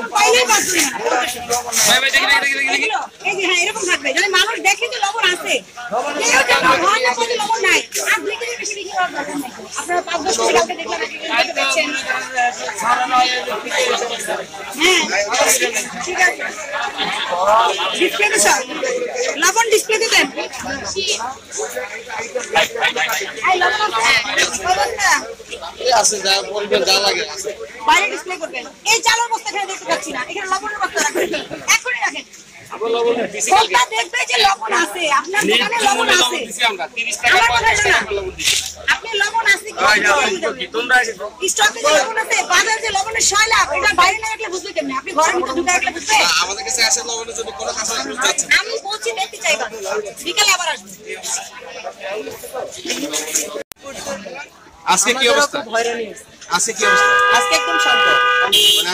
লবণ পাইলেই বাঁচবে না। ভাই ভাই দেখি দেখি দেখি দেখি এই যে হ্যাঁ এরকম থাকবে যদি মানুষ দেখে যে লবণ আছে কেউ যেন হয় না বলে লবণ নাই আর দেখে বেশি বেশি হওয়ার দরকার নেই। আপনারা 5-10 মিনিট কালকে দেখলেন দেখছেন হ্যাঁ ঠিক আছে ডিসপ্লেতে স্যার লবণ ডিসপ্লেতে দেন এই লবণ আছে যা বলবেন যা লাগে আছে বাইরে ডিসপ্লে করবেন এই চালের বস্তা এখানে দেখতে পাচ্ছি না এখানে লবণের বস্তা রাখবেন এখনই রাখেন লবণ দিছি কালকে দেখবে যে লবণ আছে আপনার দোকানে লবণ আছে দিছি আমরা 30 টাকা 50 টাকা লবণ দিছি আপনি লবণ আছে কি তোমরা স্টকে যে লবণ আছে বাজারে যে লবণের শয়লা এটা বাইরে না রাখলে বুঝবে কেমনে আপনি ঘরের ভিতরে ঢুকে রাখলে বুঝবে আমাদের কাছে আসে লবণের জন্য কোন কাজ যাচ্ছে আমি বলছি দেখতে চাইবা বিকালে আবার আসবে আজকে কি অবস্থা আজকে কি অবস্থা আজকে একদম শান্ত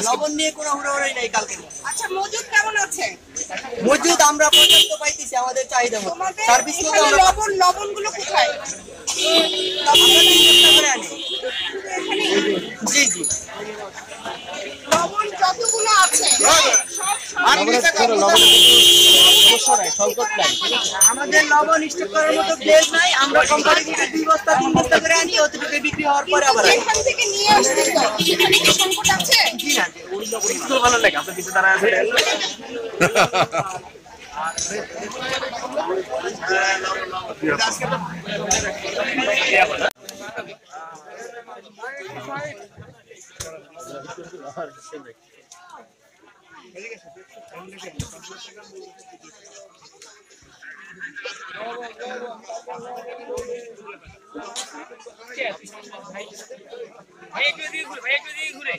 লবণ নিয়ে কোনো হুড়োহুড়ি নাই কালকে আচ্ছা মজুদ কেমন আছে মজুদ আমরা পর্যাপ্ত পাইতেছি আমাদের চাহিদা মতো সার্ভিস তো আমরা লবণগুলো কোথায় আমরা চেষ্টা করে আনি জি জি লবণ যতগুলো আছে আমাদের লবণ স্টক করার মতো প্লেস নাই আমরা কোম্পানি থেকে 2 বস্তা 3 বস্তা করে আনি ওতে বিক্রি হওয়ার পরে আবার এখান থেকে নিয়ে আসতে তো এখানে কি সংকট আছে জি না স্কুল ভালো লাগে আপনি কিছু দাঁড়া আছে ভাই একটু দিয়ে ঘুরে